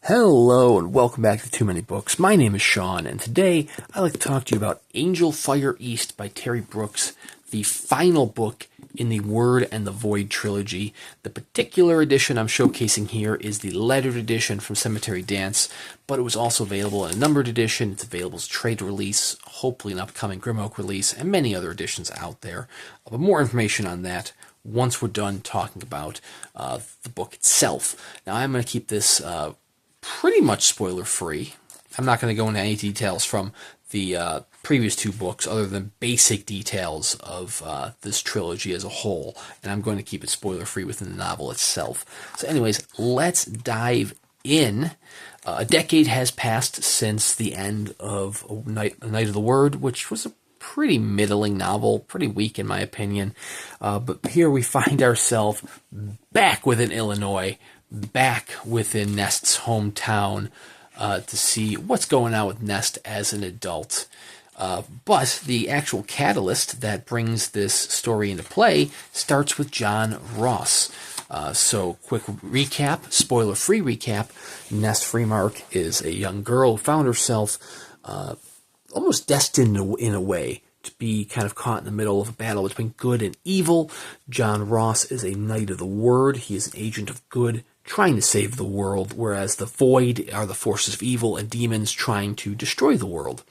Hello and welcome back to Too Many Books. My name is Sean, and today I'd like to talk to you about Angel Fire East by Terry Brooks, the final book in the Word and the Void Trilogy. The particular edition I'm showcasing here is the lettered edition from Cemetery Dance, but it was also available in a numbered edition. It's available as trade release, hopefully an upcoming Grim Oak release, and many other editions out there. But more information on that once we're done talking about the book itself. Now I'm going to keep this pretty much spoiler-free. I'm not going to go into any details from the previous two books other than basic details of this trilogy as a whole, and I'm going to keep it spoiler-free within the novel itself. So anyways, let's dive in. A decade has passed since the end of A Night of the Word, which was a pretty middling novel, pretty weak in my opinion. But here we find ourselves back within Illinois, back within Nest's hometown to see what's going on with Nest as an adult. But the actual catalyst that brings this story into play starts with John Ross. So quick recap, spoiler-free recap. Nest Freemark is a young girl who found herself almost destined in a way to be kind of caught in the middle of a battle between good and evil. John Ross is a knight of the Word. He is an agent of good, trying to save the world, whereas the Void are the forces of evil and demons trying to destroy the world.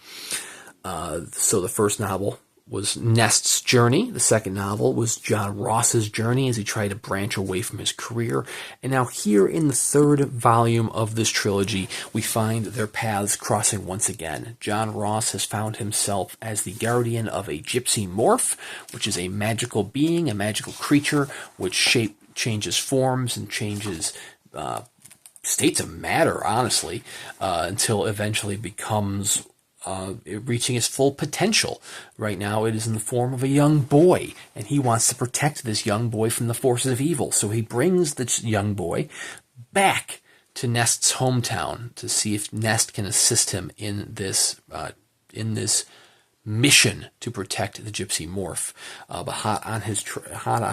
So the first novel was Nest's journey. The second novel was John Ross's journey as he tried to branch away from his career. And now here in the third volume of this trilogy, we find their paths crossing once again. John Ross has found himself as the guardian of a gypsy morph, which is a magical being, a magical creature, which changes forms and changes states of matter, honestly, until eventually becomes reaching its full potential. Right now it is in the form of a young boy, and he wants to protect this young boy from the forces of evil. So he brings this young boy back to Nest's hometown to see if Nest can assist him in this mission to protect the gypsy morph. But hot on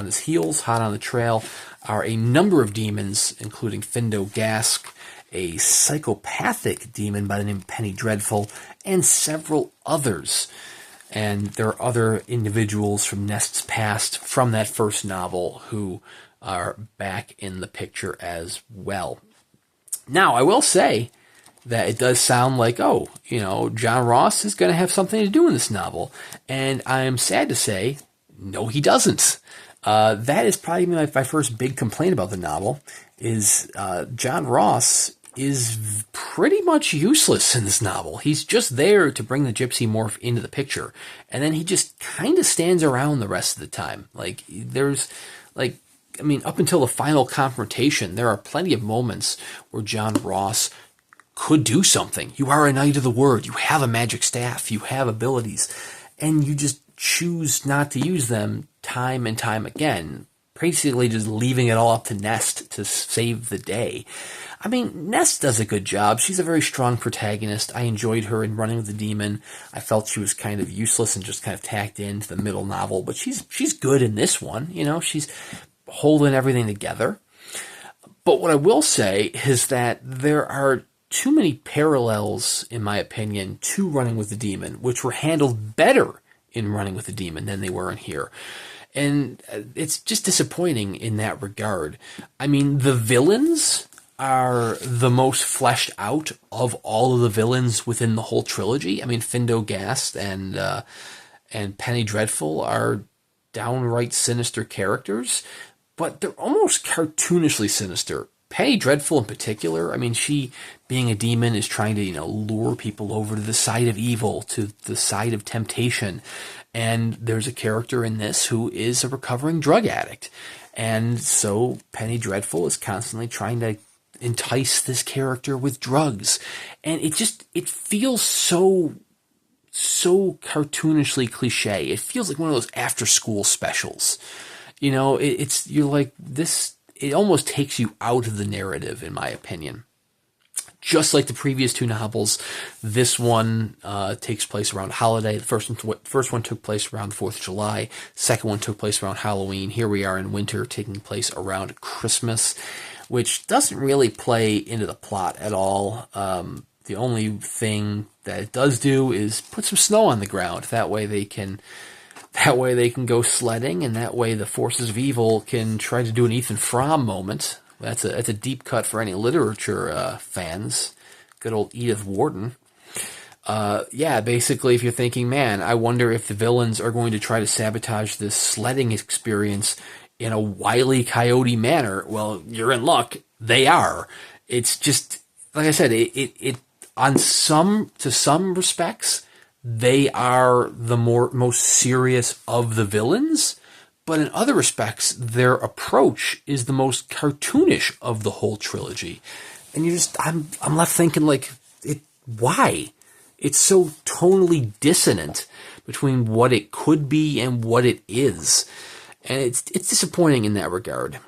his heels, hot on the trail, are a number of demons, including Findo Gask, a psychopathic demon by the name of Penny Dreadful, and several others. And there are other individuals from Nest's past from that first novel who are back in the picture as well. Now, I will say that it does sound like, John Ross is going to have something to do in this novel. And I am sad to say, no, he doesn't. That is probably my first big complaint about the novel, is John Ross is pretty much useless in this novel. He's just there to bring the gypsy morph into the picture. And then he just kind of stands around the rest of the time. Up until the final confrontation, there are plenty of moments where John Ross could do something. You are a knight of the Word. You have a magic staff. You have abilities. And you just choose not to use them time and time again, basically just leaving it all up to Nest to save the day. I mean, Nest does a good job. She's a very strong protagonist. I enjoyed her in Running with the Demon. I felt she was kind of useless and just kind of tacked into the middle novel, but she's good in this one. She's holding everything together. But what I will say is that there are too many parallels, in my opinion, to Running with the Demon, which were handled better in Running with the Demon than they were in here. And it's just disappointing in that regard. I mean, the villains are the most fleshed out of all of the villains within the whole trilogy. I mean, Findo Gast and Penny Dreadful are downright sinister characters, but they're almost cartoonishly sinister. Penny Dreadful in particular, I mean, she, being a demon, is trying to, lure people over to the side of evil, to the side of temptation. And there's a character in this who is a recovering drug addict. And so Penny Dreadful is constantly trying to entice this character with drugs. And it feels so cartoonishly cliche. It feels like one of those after-school specials. You're like, this, it almost takes you out of the narrative, in my opinion. Just like the previous two novels, this one takes place around holiday. The first one took place around the 4th of July. Second one took place around Halloween. Here we are in winter, taking place around Christmas. which doesn't really play into the plot at all. The only thing that it does do is put some snow on the ground. That way they can go sledding, and that way the forces of evil can try to do an Ethan Frome moment. That's a deep cut for any literature fans. Good old Edith Wharton. Yeah, basically, if you're thinking, man, I wonder if the villains are going to try to sabotage this sledding experience in a Wile E. Coyote manner, well, you're in luck. They are. It's just, like I said, to some respects, they are the most serious of the villains, but in other respects, their approach is the most cartoonish of the whole trilogy. And I'm left thinking, like, why? It's so tonally dissonant between what it could be and what it is. And it's disappointing in that regard.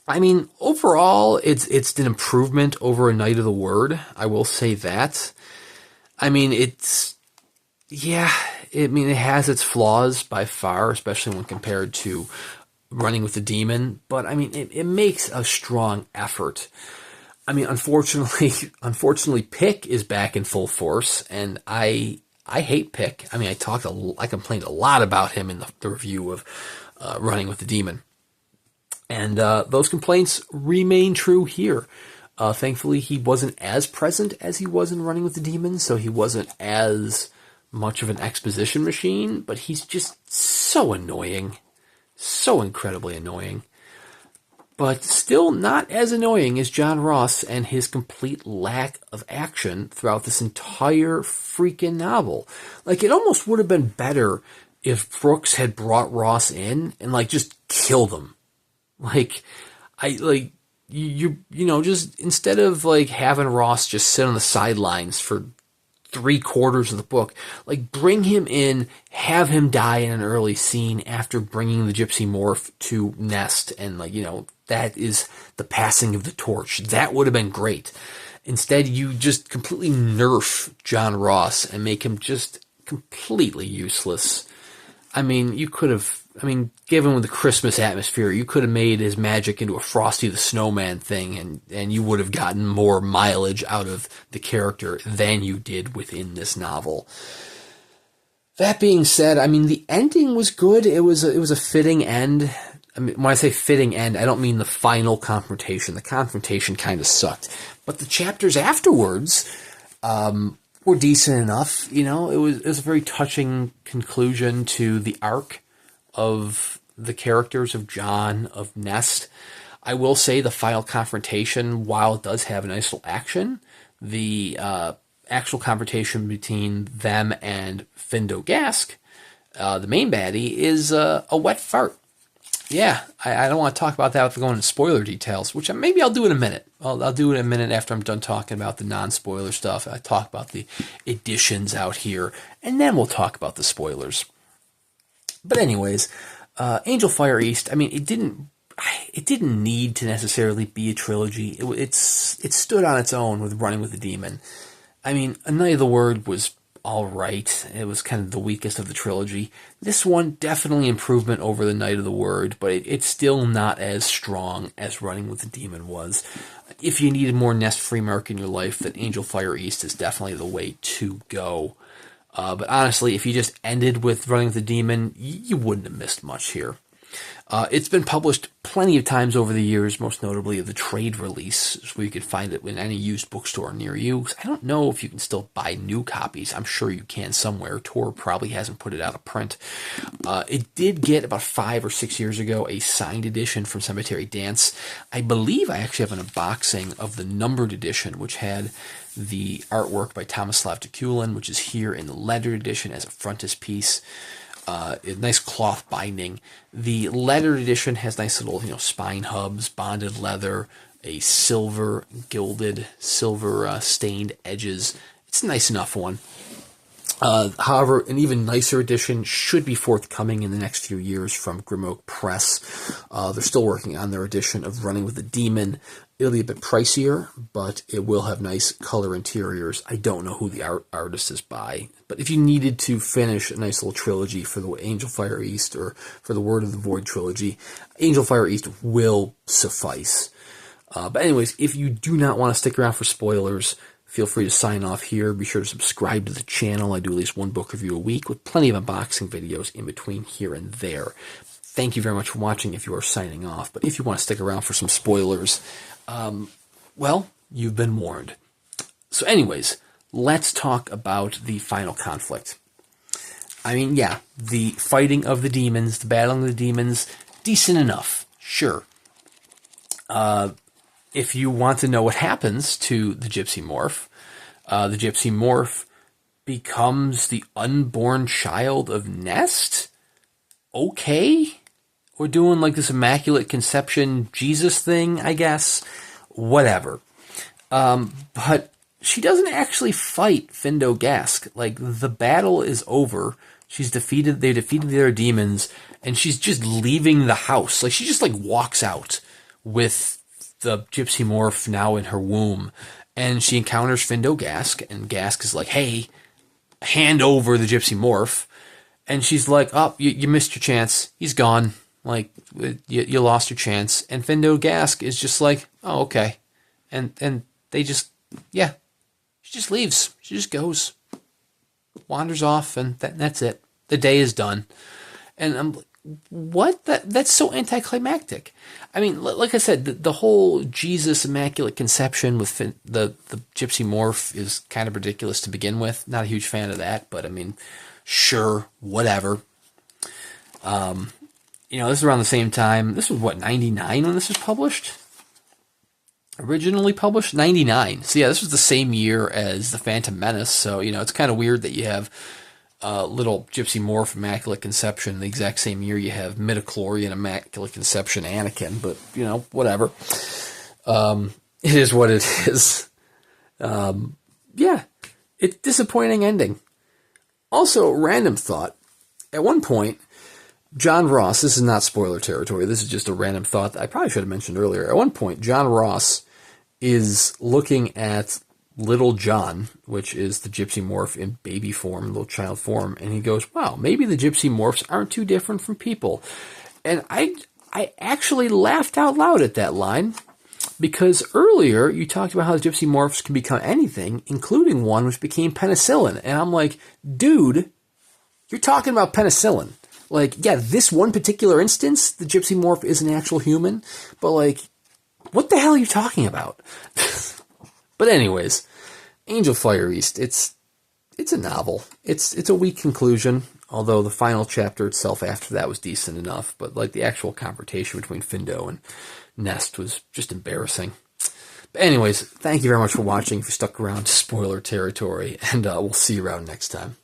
I mean, overall, it's an improvement over A Night of the Word. I will say that. I mean, it has its flaws by far, especially when compared to Running with the Demon. But I mean, it makes a strong effort. I mean, unfortunately, Pick is back in full force, and I hate Pick. I mean, I complained a lot about him in the review of Running with the Demon. And those complaints remain true here. Thankfully, he wasn't as present as he was in Running with the Demon, so he wasn't as much of an exposition machine, but he's just so annoying. So incredibly annoying. But still not as annoying as John Ross and his complete lack of action throughout this entire freaking novel. Like, it almost would have been better if Brooks had brought Ross in and, like, just killed him. Like, just instead of, like, having Ross just sit on the sidelines for 3/4 of the book, like, bring him in, have him die in an early scene after bringing the Gypsy Morph to Nest, and, like, that is the passing of the torch. That would have been great. Instead, you just completely nerf John Ross and make him just completely useless. I mean, given the Christmas atmosphere, you could have made his magic into a Frosty the Snowman thing, and you would have gotten more mileage out of the character than you did within this novel. That being said, I mean, the ending was good. It was a fitting end. I mean, when I say fitting end, I don't mean the final confrontation. The confrontation kind of sucked. But the chapters afterwards were decent enough. It was a very touching conclusion to the arc of the characters of John, of Nest. I will say the final confrontation, while it does have a nice little action, the actual confrontation between them and Findo Gask, the main baddie, is a wet fart. Yeah, I don't want to talk about that without going into spoiler details, which maybe I'll do in a minute. I'll do it in a minute after I'm done talking about the non-spoiler stuff. I talk about the editions out here, and then we'll talk about the spoilers. But anyways, Angel Fire East, I mean, it didn't need to necessarily be a trilogy. It stood on its own with Running with the Demon. I mean, A Night of the Word was all right. It was kind of the weakest of the trilogy. This one, definitely improvement over The Night of the Word, but it's still not as strong as Running with the Demon was. If you needed more Nest Freemark in your life, then Angel Fire East is definitely the way to go. But honestly, if you just ended with Running with the Demon, you wouldn't have missed much here. It's been published plenty of times over the years, most notably the trade release, where you can find it in any used bookstore near you. I don't know if you can still buy new copies. I'm sure you can somewhere. Tor probably hasn't put it out of print. It did get, about 5 or 6 years ago, a signed edition from Cemetery Dance. I believe I actually have an unboxing of the numbered edition, which had the artwork by Tomislav Tikulin, which is here in the lettered edition as a frontispiece. A nice cloth binding. The lettered edition has nice little, spine hubs, bonded leather, a silver stained edges. It's a nice enough one. However, an even nicer edition should be forthcoming in the next few years from Grim Press. They're still working on their edition of Running with the Demon. It'll be a bit pricier, but it will have nice color interiors. I don't know who the artist is by, but if you needed to finish a nice little trilogy for the Angel Fire East or for the Word of the Void trilogy, Angel Fire East will suffice. But anyways, if you do not want to stick around for spoilers, feel free to sign off here. Be sure to subscribe to the channel. I do at least one book review a week with plenty of unboxing videos in between here and there. Thank you very much for watching if you are signing off. But if you want to stick around for some spoilers, well, you've been warned. So anyways, let's talk about the final conflict. I mean, yeah, the fighting of the demons, the battling of the demons, decent enough, sure. If you want to know what happens to the Gypsy Morph becomes the unborn child of Nest? Okay. We're doing like this Immaculate Conception Jesus thing, I guess. Whatever. But she doesn't actually fight Findo Gask. Like, the battle is over. They defeated their demons, and she's just leaving the house. Like, she just, like, walks out with the Gypsy Morph now in her womb. And she encounters Findo Gask, and Gask is like, hey, hand over the Gypsy Morph. And she's like, oh, you missed your chance. He's gone. Like, you lost your chance. And Findo Gask is just like, oh, okay. And they just, yeah. She just leaves. She just goes. Wanders off, and that's it. The day is done. And I'm like, what? That's so anticlimactic. I mean, like I said, the whole Jesus Immaculate Conception with the Gypsy Morph is kind of ridiculous to begin with. Not a huge fan of that, but I mean, sure, whatever. This is around the same time. This was, what, 99 when this was published? Originally published? 99. So yeah, this was the same year as The Phantom Menace, so, it's kind of weird that you have little Gypsy Morph Immaculate Conception the exact same year you have midichlorian Immaculate Conception Anakin, but, whatever. It is what it is. Yeah, it's disappointing ending. Also, random thought. At one point, John Ross, this is not spoiler territory, this is just a random thought that I probably should have mentioned earlier. At one point, John Ross is looking at Little John, which is the Gypsy Morph in baby form, little child form, and he goes, wow, maybe the Gypsy Morphs aren't too different from people. And I actually laughed out loud at that line, because earlier you talked about how the Gypsy Morphs can become anything, including one which became penicillin. And I'm like, dude, you're talking about penicillin. Like, yeah, this one particular instance, the Gypsy Morph is an actual human, but like, what the hell are you talking about? But anyways, Angel Fire East, it's a novel. It's a weak conclusion, although the final chapter itself after that was decent enough, but like the actual confrontation between Findo and Nest was just embarrassing. But anyways, thank you very much for watching if you stuck around to spoiler territory, and we'll see you around next time.